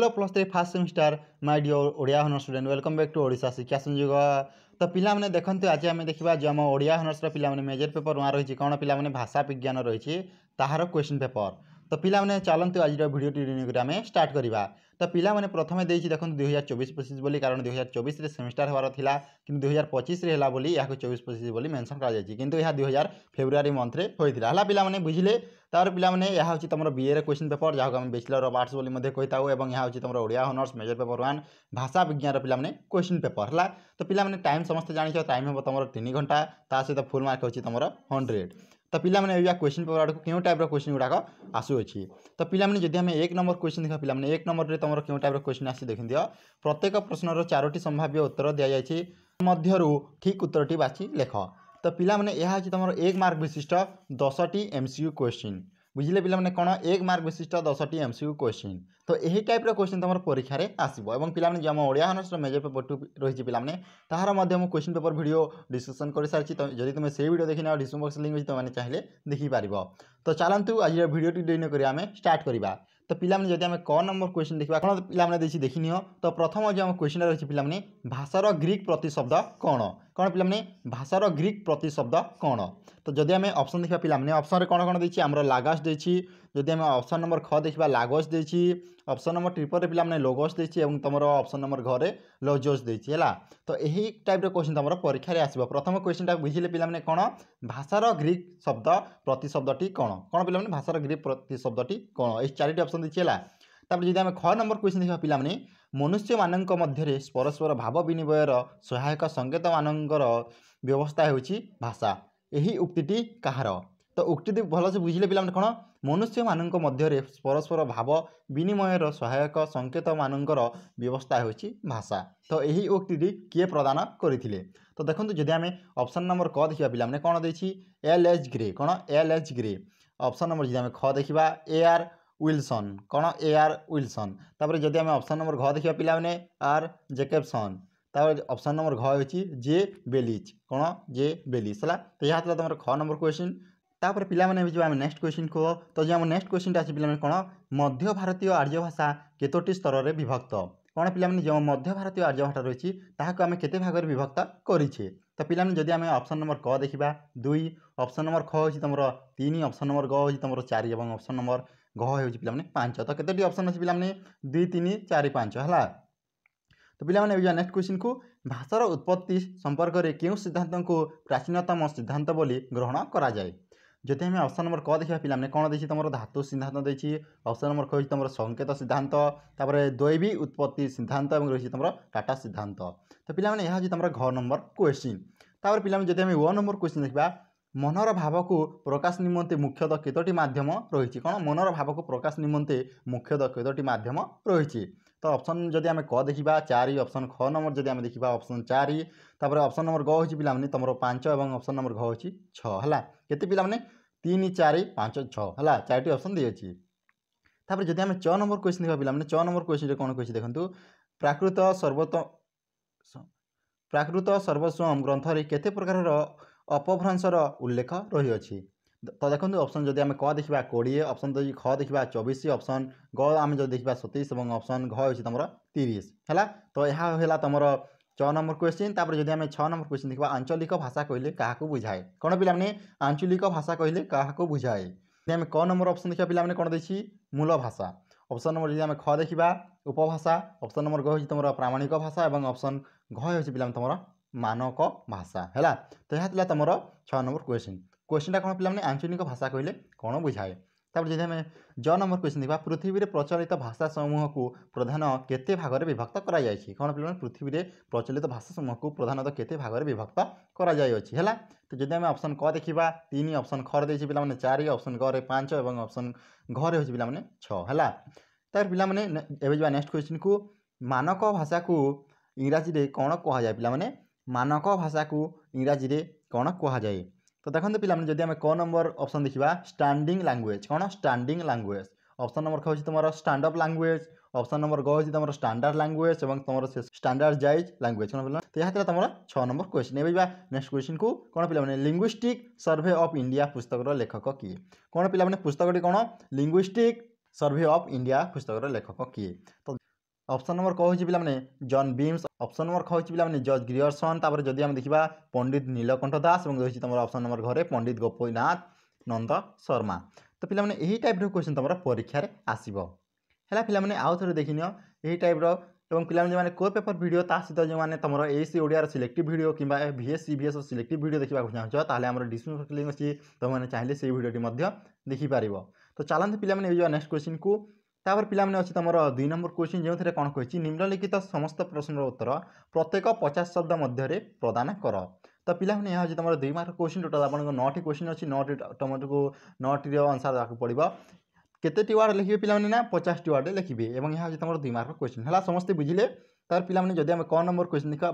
Hello +3 first semester my dear Odia honour student welcome back to Odisha Shiksha Sanyog. तो पिला माने देखंतु आज आम देखा जो आम ओडिया हॉनर्स पिला माने मेजर पेपर वहाँ रही कौन पिला माने भाषा विज्ञान रही ताहार क्वेश्चन पेपर। तो पिला माने चलतु आज भिडियो आम स्टार्ट करवा। तो पिला माने प्रथम देखिए देखो 2024-25 बोली कारण 2024 सेमिस्टर हबार थिला किंतु 2025 रे हला बोली याको 24-25 बोली मेंशन करा जायछि किंतु यह 2000 फेब्रुआरी मंथ रे होइतिला हला पिला माने बुझिले। तार पिला माने यह होछि तमरो बीए रे क्वेश्चन पेपर जहाँ को हम बैचलर ऑफ आर्ट्स बोली मध्ये कहिता हो एवं यह होछि तमरो ओडिया हॉनर्स मेजर पेपर 1 भाषा विज्ञान पिला माने क्वेश्चन पेपर हला। तो पिला माने टाइम समस्त जानिछ टाइम हो तमरो 3 घंटा ता सहित फुल मार्क होछि तमरो 100। तो पिला माने या क्वेश्चन पेपर आडको केउ टाइप रो क्वेश्चन गुडाक आसु अछि। तो पिला माने जदि हम एक नंबर क्वेश्चन देखा पिला माने एक नंबर रे तमरो केउ टाइप रो क्वेश्चन आसी देखि दियो। प्रत्येक प्रश्न रो 4टी संभाव्य उत्तर दिया जायछि मध्यरु ठीक उत्तरटी बाछि लेख। तो पिला माने यह अछि तमरो 1 मार्क विशिष्ट 10टी एमसीक्यू क्वेश्चन बुझिले पिला माने कोन 1 मार्क विशिष्ट 10टी एमसीक्यू क्वेश्चन। तो यही टाइप रो क्वेश्चन तमरो परीक्षा रे आसीबो एवं पिला माने जम ओडिया हॉनर्स रो मेजर पेपर 2 रहिछि पिला माने ताहार मध्य मु क्वेश्चन पेपर वीडियो डिस्कशन कर सारछि। तो जदि तुमे से वीडियो देखिना डिस्क्रिप्शन बॉक्स लिंक अछि तो माने चाहिले देखि पारिबो। तो चलंतु आज वीडियो टी डिन करी आमे स्टार्ट करबा। तो पिला माने जदि आमे क नंबर क्वेश्चन देखबा कोन पिला माने देछि देखिनियो। तो प्रथम जे हम क्वेश्चन रहिछि पिला माने भाषार ग्रीक प्रतिशब्द कोन कोन पिला माने भाषार ग्रीक प्रतिशब्द कोन। तो जदि आमे ऑप्शन देखबा पिला माने ऑप्शन रे कोन देछि हमरो लागस देछि। जदि आमे ऑप्शन नंबर ख देखबा लागोस देछि ऑप्शन नंबर ट्रिपल रे पिला माने लोगोस देछि एवं तमरो ऑप्शन नंबर घ रे लोजोस देछि हैला। तो एही टाइप रो क्वेश्चन तमरो परीक्षा रे आसीबो। प्रथम क्वेश्चन टा बुझिले पिला माने कोन भाषार ग्रीक शब्द प्रतिशब्दटी कोन कोन पिला माने भाषार ग्रीक प्रतिशब्दटी कोन ए चारिटी ऑप्शन देछि हैला। तापर जदि आमे ख नंबर क्वेश्चन देखबा पिला माने मनुष्य माननक मध्यरे परस्पर भाव विनिमयर सहायक संकेत मानकर व्यवस्था हेउछि भाषा एही उक्तिटी कहार। तो उक्ति भल से बुझिले पिला माने कोन मनुष्य माननक मध्यरे परस्पर भाव विनिमयर सहायक संकेत मानकर व्यवस्था हेउछि भाषा। तो एही उक्तिटी किए प्रदान करिथिले। तो देखंतु जदि आमे ऑप्शन नंबर क देखिबा पिला माने कोन देछि एल.एच. ग्रे कोन एल.एच. ग्रे। ऑप्शन नंबर जदि आमे ख देखिबा ए.आर. विल्सन कोन ए.आर. विल्सन। तापर जदि आमे ऑप्शन नंबर घ देखिबा पिला माने आर जैकबसन। तापर ऑप्शन नंबर घ होछि जे बेलिच कोन जे बेलिस हला। तो यहा तला तमर ख नंबर क्वेश्चन। तापर पिला माने बिजो आमे नेक्स्ट क्वेश्चन को। तो जे हम नेक्स्ट क्वेश्चन ता अछि पिला माने कोन मध्य भारतीय आर्य भाषा केतोटी स्तर रे विभक्त कोन पिला माने जे मध्य भारतीय आर्य भाषा रहिछि ताहाको आमे केते भाग रे विभक्त करिछे। तो पिला माने जदि आमे ऑप्शन नंबर क देखिबा 2 ऑप्शन नंबर ख होछि तमरो 3 ऑप्शन नंबर ग होछि तमरो 4 एवं ऑप्शन नंबर घ होछि पिला माने 5। तो केतेटी ऑप्शन अछि पिला माने 2 3 4 5 हला। तो पिला माने बिजो नेक्स्ट क्वेश्चन को भाषार उत्पत्ति संपर्क रे केउ सिद्धांत को प्राचीनतम सिद्धांत बोली ग्रहण करा जाय। जदि हमें ऑप्शन नंबर क देखिबा पिला माने कोन देछि तमरो धातु सिद्धांत देछि ऑप्शन नंबर ख होछि तमरो संकेत सिद्धांत तापर दैवी उत्पत्ति सिद्धांत एवं रहिछि तमरो टाटा सिद्धांत। तो पिला माने यहा होछि तमरो घ नंबर क्वेश्चन। तापर पिला माने जदि हमें व नंबर क्वेश्चन देखबा मनर भाव को प्रकाश निमंते मुख्यतः केतोटी माध्यम रहिछि कोन मनर भाव को प्रकाश निमंते मुख्यतः केतोटी माध्यम रहिछि। तो ऑप्शन जदि आमे क देखिबा 4 ऑप्शन ख नंबर जदि आमे देखिबा ऑप्शन 4 तापर ऑप्शन नंबर ग होछि पिला माने तमरो 5 एवं ऑप्शन नंबर घ होछि 6 हला। केते पिला माने 3 4 5 6 हला चारटी ऑप्शन दि अछि। तापर जदि आमे 6 नंबर क्वेश्चन देखबा पिला माने 6 नंबर क्वेश्चन रे कोन कहछि देखंतु प्राकृत सर्वस्वम ग्रंथ रे केते प्रकार रो अपभ्रंश रो उल्लेख रही अछि। तो देखंतु ऑप्शन जदि आमे क देखिबा 20 ऑप्शन जदि ख देखिबा 24 ऑप्शन ग आमे जदि देखिबा 27 एवं ऑप्शन घ होछि तमरो 30 हला। तो यहा होला तमरो 6 नंबर क्वेश्चन। तापर जदि आमे 6 नंबर क्वेश्चन देखिबा आंचलिक भाषा कहिले काहाको बुझाए कोन पिला माने आंचलिक भाषा कहिले काहाको बुझाए। जदि आमे क नंबर ऑप्शन देखिबा पिला माने कोन देछि मूल भाषा ऑप्शन नंबर जदि आमे ख देखिबा उपभाषा ऑप्शन नंबर ग होछि तमरो प्रामाणिक भाषा एवं ऑप्शन घ होछि पिला माने तमरो मानक भाषा हैला। तो यहा तला तमरो 6 नंबर क्वेश्चन टा कोन पिला माने आंचलिक भाषा कहिले कोन बुझाए। तापर जदि हमें ज नंबर क्वेश्चन देखबा पृथ्वी रे प्रचलित भाषा समूह को प्रधान केते भाग रे विभक्त करा जाय छी कोन पिला माने पृथ्वी रे प्रचलित भाषा समूह को प्रधानतः केते भाग रे विभक्त करा जाय अछि हैला। तो जदि हमें ऑप्शन क देखिबा 3 ऑप्शन ख रे देछि पिला माने 4 ऑप्शन ग रे 5 एवं ऑप्शन घ रे होछि पिला माने 6 हैला। तापर पिला माने एबे जबा नेक्स्ट क्वेश्चन को मानक भाषा को इंग्रजी रे कोन कहा जाय पिला माने मानक भाषा को इंग्रजी रे कोन कहा जाय। तो देखंतु पिला माने जदि हमें क नंबर ऑप्शन देखिबा स्टैंडिंग लैंग्वेज कोन स्टैंडिंग लैंग्वेज ऑप्शन नंबर ख होछि तमरो stand up language option number ग होछि तमरो स्टैंडर्ड लैंग्वेज एवं तमरो स्टैंडर्डाइज लैंग्वेज कोन पिला। तो यहा तला तमरो 6 नंबर क्वेश्चन। एबे बा नेक्स्ट क्वेश्चन को कोन पिला माने लिंग्विस्टिक सर्वे ऑफ इंडिया पुस्तक रो लेखक किए कोन पिला माने पुस्तकटी कोन लिंग्विस्टिक सर्वे ऑफ इंडिया पुस्तक रो लेखक किए। तो ऑप्शन नंबर कौन होची पिला माने जॉन बीम्स। ऑप्शन नंबर कौन होची पिला माने जॉर्ज ग्रियर्सन। तापर जदि हम देखिबा पंडित नीलकंठ दास और होची तमरा ऑप्शन नंबर घरे पंडित गोपीनाथ नंद शर्मा। तो पिला माने एही टाइप रो क्वेश्चन तमरा परीक्षा रे आसीबो हैला। पिला माने आउ थरे देखिनियो एही टाइप रो एवं पिला माने माने को पेपर वीडियो ता सहित जो माने तमरा एसी ओडिया रो सिलेक्टिव वीडियो किबा VS CVS रो सिलेक्टिव वीडियो देखिबा को चाहछो ताले हमर डिस्क्रिप्शन लिंक अछि तो माने चाहिले सेही वीडियोटी मध्ये देखि पारिबो। तो चलंत पिला माने जो नेक्स्ट क्वेश्चन को तापर पिला माने अछि तमरा 2 नंबर क्वेश्चन जो थरे कोन कहछि निम्नलिखित समस्त प्रश्नर उत्तर प्रत्येक 50 शब्द मध्य रे प्रदान कर। तो पिला माने यहाँ अछि तमरा 2 मार्क क्वेश्चन टोटल आपन 9 टी क्वेश्चन अछि 9 टी टमाटो को 9 टी रो आंसर दाको पड़िबो। केते वर्ड लिखिबे पिला माने ना 50 टी वर्ड लिखिबे एवं यहाँ अछि तमरा 2 मार्क क्वेश्चन हैला समस्त बुझिले। तार पिला माने जदि हम क नंबर क्वेश्चन देखा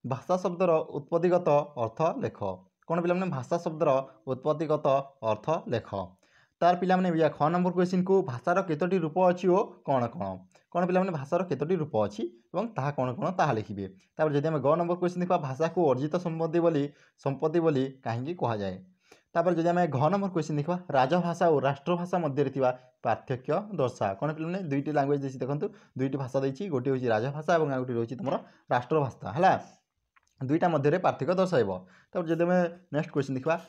भाषा शब्दर उत्पत्तिगत अर्थ लेख कोन पिला माने भाषा शब्दर उत्पत्तिगत अर्थ लेख। तार पिला माने बिया ख नंबर क्वेश्चन को भाषार केतोटी रूप अछि ओ कोन कोन कोन पिला माने भाषार केतोटी रूप अछि एवं ताहा कोन कोन ताहा लिखिबे। तापर जदि हम ग नंबर क्वेश्चन देखा भाषा को अर्जित संपत्ति बोली काहेकि कहा जाय। तापर जदि हम घ नंबर क्वेश्चन देखा राजभाषा और राष्ट्रभाषा मध्य थिबा पार्थक्य दर्शा कोन पिला माने दुईटी लैंग्वेज देछि देखंतु दुईटी भाषा देछि गोटे होछि राजभाषा और गोटे रहछि तमरो राष्ट्रभाषा हैला दुईटा मध्य रे पार्थक्य दर्शाइबो। तापर जदि हम नेक्स्ट क्वेश्चन देखा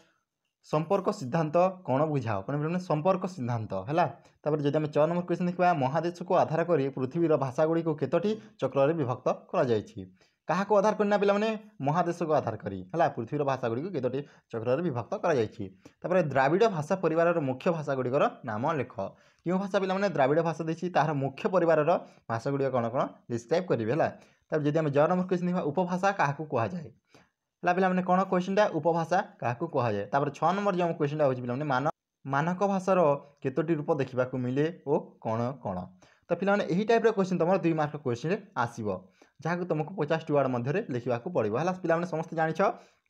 संपर्क सिद्धांत कौन बुझाओ कोन पिला माने संपर्क सिद्धांत हैला। तापर जदि हम 4 नंबर क्वेश्चन देखा महादेश को आधार करी पृथ्वीर भाषा गुडी को केतोटी चक्र रे विभक्त करा जायछि काहा को आधार करना पिला माने महादेश को आधार करी हैला पृथ्वीर भाषा गुडी को केतोटी चक्र रे विभक्त करा जायछि। तापर द्राविड़ भाषा परिवार रो मुख्य भाषा गुडी कर नाम लेख क्यों भाषा पिला माने द्राविड़ भाषा देछि तार मुख्य परिवार रो भाषा गुडी कोन कोन डिस्क्राइब करिवे हैला। तापर जदि हम 4 नंबर क्वेश्चन देखा उपभाषा काहा को कहा जाय हैला पिला माने कोन क्वेश्चनटा उपभाषा काहा को कहा जाय। तापर 6 नंबर जो क्वेश्चनटा होछि पिला माने मानक भाषार केतोटी रूप देखा मिले ओ कौन कौन। तो पिला माने एही टाइप रो क्वेश्चन तमरो 2 मार्क क्वेश्चन रे आसीबो जहाँ तुमको 50 वर्ड मध्य लिखा पड़ो है पिला माने समस्त जानिछ।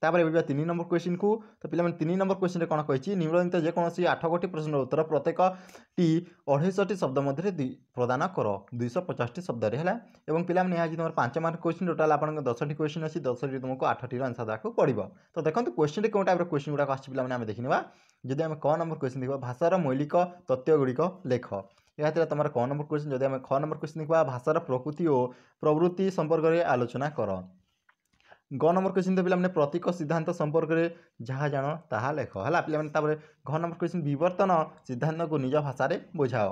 तापर एबे 3 नंबर क्वेश्चन को तो पिला माने 3 नंबर क्वेश्चन रे कोन कहिछि निम्नलिखित जे कोनोसी 8 गोटी प्रश्नर उत्तर प्रत्येक टी 250 टी शब्द मध्य प्रदान कर 250 टी शब्द रे हैला। एवं पिला माने आज तुमर 5 मार्क क्वेश्चन टोटल आपन 10 टी क्वेश्चन अछि 10 टी तुमको 8 टी आंसर दाको पड़िबो। तो देखंतु क्वेश्चन रे कोन टाइप रो क्वेश्चन गुडा आछि पिला माने हम देखिनबा। जदि हम क नंबर क्वेश्चन देखबा भाषार मौलिक तथ्य गुडिक लेख या तुम क नंबर क्वेश्चन जदि हम ख नंबर क्वेश्चन देखा भाषार प्रकृति और प्रवृत्ति संपर्क में आलोचना कर। ग नंबर क्वेश्चन तो पिला प्रतीक सिद्धांत संपर्क में जहाँ जान ताहा लेख है पिला घ नंबर क्वेश्चन विवर्तन सिद्धांत को निज भाषा में बुझाओ।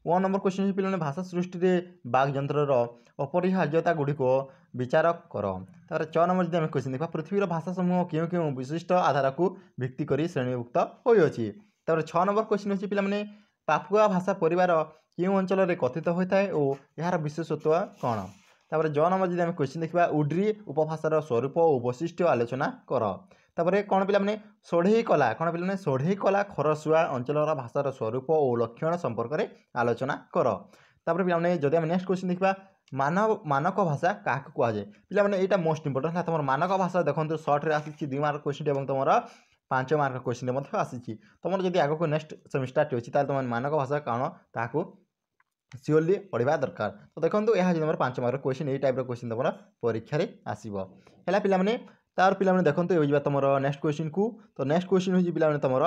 1 नंबर क्वेश्चन पिला भाषा सृष्टि में बाक्यंतर अपरिहार्यता गुड़िक विचार कर। तार 6 नंबर जब क्वेश्चन देखा पृथ्वीर भाषा समूह क्यों क्यों विशिष्ट आधार को भित्ति कर श्रेणीभुक्त होइछि। तार 6 नंबर क्वेश्चन होछि पिला पापुआ भाषा परिवार क्यों अंचल में कथित होता है और यार विशेषत्व कौन। तापर ज नंबर जब क्वेश्चन देखा उड्री उपभाषार स्वरूप और वैशिष्ट्य आलोचना कर। तापर कौन पिला सोढ़ई कला कौन पिला सोढ़ई कला खरसुआ अंचल भाषार स्वरूप और लक्षण संपर्क में आलोचना कर। तापर पिला जदि हम नेक्स्ट क्वेश्चन देखा मानक भाषा क्या कहुए पिला यहाँ मोस्ट इंपोर्टेंट है तुम मानक भाषा देखो सर्ट्रे आसी 2 मार्क क्वेश्चन और तुम 5 मार्क क्वेश्चन आसी तुम जब आगे नेक्स्ट सेमिस्टर अच्छी तुम मानक भाषा कौन ताकू सियोरली पढ़ा दरकार। तो देखो यह तुम 5 मार्क क्वेश्चन यही टाइप क्वेश्चन तुम परीक्षा आसो है पिला तार पिला देखो ये तुम नेक्स्ट क्वेश्चन को। तो नेक्स्ट क्वेश्चन हो पिला तुम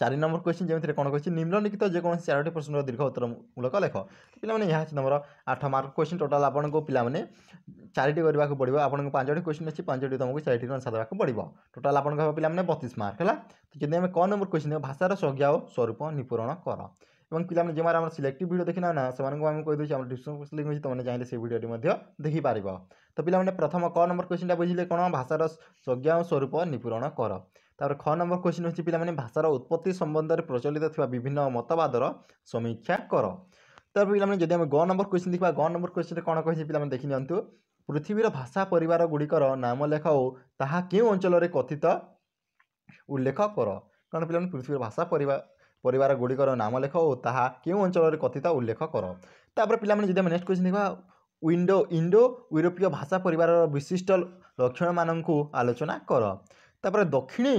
4 नंबर क्वेश्चन जमीन कौन कही निम्नलिखित जेको 4टी प्रश्न दीर्घ उत्तर मूलक लेख। पिला यहाँ तुम 8 मार्क क्वेश्चन टोटाल आपको पिला 4टी करने को पड़ो आपको 5टी क्वेश्चन अच्छी 5टी तुमको 4टी आंसर देवाक पड़ो टोटाल आपको पिला 32 मार्क है। तो जब क नंबर क्वेश्चन भाषार संज्ञा और स्वरूप निपूरण कर और पिला जो आम सिलेक्टिव वीडियो देखना ना से कहीदे डिस्क्रिप्शन लिंक अच्छी तुमने चाहिए से वीडियो देखिपार। तो पिला प्रथम क नंबर क्वेश्चन बुझे कौन भाषार संज्ञा और स्वरूप निपूरण कर। तापर ख नंबर क्वेश्चन होछि पिला माने भाषार उत्पत्ति संबंध में प्रचलित थिबा विभिन्न मतवादर समीक्षा कर। तापर पिला माने जदि हम ग नंबर क्वेश्चन देखबा ग नंबर क्वेश्चन रे कोन कहि पिला माने देखि नियंतु पृथ्वीर भाषा परिवार गुड़िकर नाम लेख और ताहा केउ अंचल रे कथित उल्लेख कर। कारण पिला पृथ्वीर भाषा परिवार गुड़िकर नाम लेख और ताहा केउ अंचल रे कथित उल्लेख कर। तापर पिला माने जदि हम नेक्स्ट क्वेश्चन देखबा इंडो यूरोपीय भाषा परिवार विशिष्ट लक्षण मानक आलोचना कर। तापर दक्षिणी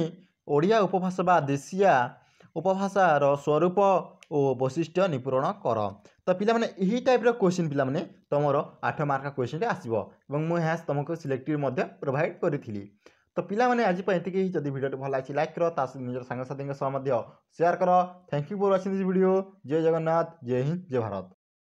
ओडिया उपभाषा बा देशिया उपभाषार स्वरूप और वैशिष्ट्य निपूरण कर। तो पिला माने यही टाइप क्वेश्चन पिला माने तुमर 8 मार्क क्वेश्चन आसो और मुझे तुमको सिलेक्टिव प्रोवाइड करी। तो पिला माने आज ये जब वीडियो भल लगी लाइक कर निज सांगसाथी शेयर कर। Thank you for watching this video. जय जगन्नाथ जय हिंद जय भारत।